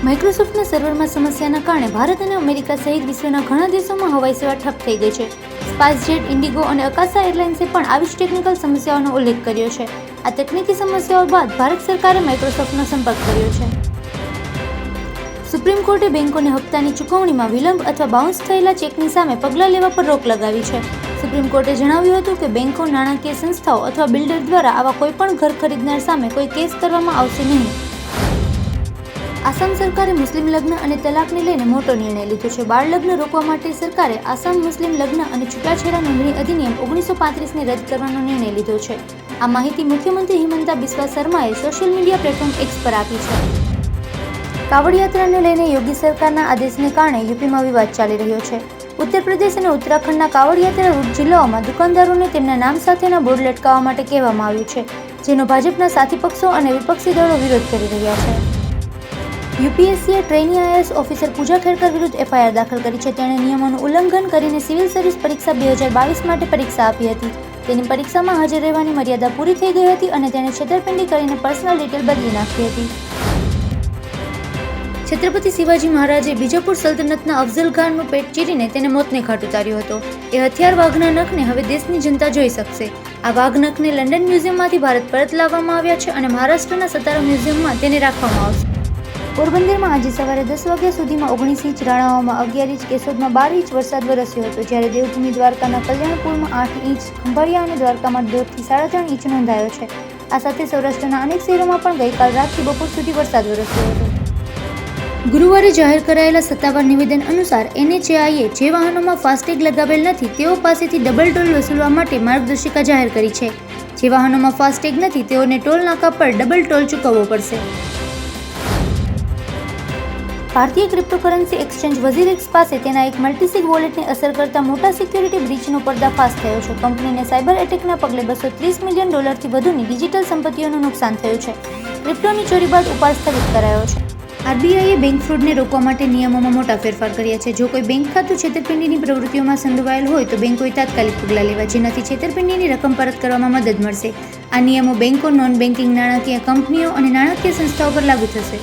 માઇક્રોસોફ્ટના સર્વરમાં સમસ્યાના કારણે ભારત અને અમેરિકા સહિત વિશ્વના ઘણા દેશોમાં હવાઈ સેવા ઠપ થઈ ગઈ છે. સ્પાઇસજેટ, ઇન્ડિગો અને અકાશા એરલાઇન્સે પણ આવી જ ટેકનિકલ સમસ્યાઓનો ઉલ્લેખ કર્યો છે. આ તકનીકી સમસ્યાઓ બાદ ભારત સરકારે માઇક્રોસોફ્ટનો સંપર્ક કર્યો છે. સુપ્રીમ કોર્ટે બેંકોને હપ્તાની ચૂકવણીમાં વિલંબ અથવા બાઉન્સ થયેલા ચેકની સામે પગલાં લેવા પર રોક લગાવી છે. સુપ્રીમ કોર્ટે જણાવ્યું હતું કે બેંકો, નાણાકીય સંસ્થાઓ અથવા બિલ્ડર દ્વારા આવા કોઈપણ ઘર ખરીદનાર સામે કોઈ કેસ કરવામાં આવશે નહીં. આસામ સરકારે મુસ્લિમ લગ્ન અને તલાકને લઈને મોટો નિર્ણય લીધો છે. બાળ લગ્ન રોકવા માટે સરકારે આસામ મુસ્લિમ લગ્ન અને છૂટાછેડા નોંધણી અધિનિયમ 1935ને રદ કરવાનો નિર્ણય લીધો છે. આ માહિતી મુખ્યમંત્રી હિમંતા બિસ્વા શર્માએ સોશિયલ મીડિયા પ્લેટફોર્મ એક્સ પર આપી છે. કાવડ યાત્રાને લઈને યોગી સરકારના આદેશને કારણે યુપીમાં વિવાદ ચાલી રહ્યો છે. ઉત્તર પ્રદેશ અને ઉત્તરાખંડના કાવડ યાત્રા રૂટ જિલ્લાઓમાં દુકાનદારોને તેમના નામ સાથેના બોર્ડ લટકાવવા માટે કહેવામાં આવ્યું છે, જેનો ભાજપના સાથી પક્ષો અને વિપક્ષી દળો વિરોધ કરી રહ્યા છે. યુપીએસસીએ ટ્રેની આઈએએસ ઓફિસર પૂજા ખેડકર વિરુદ્ધ એફઆઈઆર દાખલ કરી છે. તેણે નિયમોનું ઉલ્લંઘન કરીને સિવિલ સર્વિસ પરીક્ષા 2022 માટે પરીક્ષા આપી હતી. તેની પરીક્ષામાં હાજર રહેવાની મર્યાદા પૂરી થઈ ગઈ હતી અને તેણે છેતરપિંડી કરીને પર્સનલ ડિટેલ બદલી નાખી હતી. છત્રપતિ શિવાજી મહારાજે બીજાપુર સલ્તનતના અફઝલ ખાનનું પેટ ચીરીને તેને મોતને ઘાટ ઉતાર્યો હતો. એ હથિયાર વાઘના નખને હવે દેશની જનતા જોઈ શકશે. આ વાઘ નખને લંડન મ્યુઝિયમમાંથી ભારત પરત લાવવામાં આવ્યા છે અને મહારાષ્ટ્રના સતારા મ્યુઝિયમમાં તેને રાખવામાં આવશે. પોરબંદરમાં આજે સવારે 10 વાગ્યા સુધીમાં 19 ઇંચ, રાણાવાવમાં 11 ઇંચ, કેશોદમાં 12 ઇંચ વરસાદ વરસ્યો હતો, જ્યારે દેવભૂમિ દ્વારકાના કલ્યાણપુરમાં 8 ઇંચ, ખંભાળિયા અને દ્વારકામાં 2 થી 3.5 ઇંચ નોંધાયો છે. આ સાથે સૌરાષ્ટ્રના અનેક શહેરોમાં પણ ગઈકાલ રાતથી બપોર સુધી વરસાદ વરસ્યો હતો. ગુરુવારે જાહેર કરાયેલા સત્તાવાર નિવેદન અનુસાર NHAIએ જે વાહનોમાં ફાસ્ટેગ લગાવેલ નથી તેઓ પાસેથી ડબલ ટોલ વસૂલવા માટે માર્ગદર્શિકા જાહેર કરી છે. જે વાહનોમાં ફાસ્ટેગ નથી તેઓને ટોલ નાકા પર ડબલ ટોલ ચૂકવવો પડશે. ભારતીય ક્રિપ્ટોકરન્સી એક્સચેન્જ વઝીરેક્સ પાસે તેના એક મલ્ટીસિગ વોલેટને અસર કરતા મોટા સિક્યુરિટી બ્રીચનો પર્દાફાશ થયો છે. કંપનીને સાયબર એટેકના પગલે $230 મિલિયન વધુની ડિજિટલ સંપત્તિઓનું નુકસાન થયું છે. ક્રિપ્ટોની ચોરી બાદ ઉપાડ સ્થગિત કરાયો છે. આરબીઆઈએ બેંક ફ્રોડને રોકવા માટે નિયમોમાં મોટા ફેરફાર કર્યા છે. જો કોઈ બેંક ખાતું છેતરપિંડીની પ્રવૃત્તિઓમાં સંડોવાયેલ હોય તો બેંકોએ તાત્કાલિક પગલાં લેવા, જેનાથી છેતરપિંડીની રકમ પરત કરવામાં મદદ મળશે. આ નિયમો બેંકો, નોન બેન્કિંગ નાણાકીય કંપનીઓ અને નાણાકીય સંસ્થાઓ પર લાગુ થશે.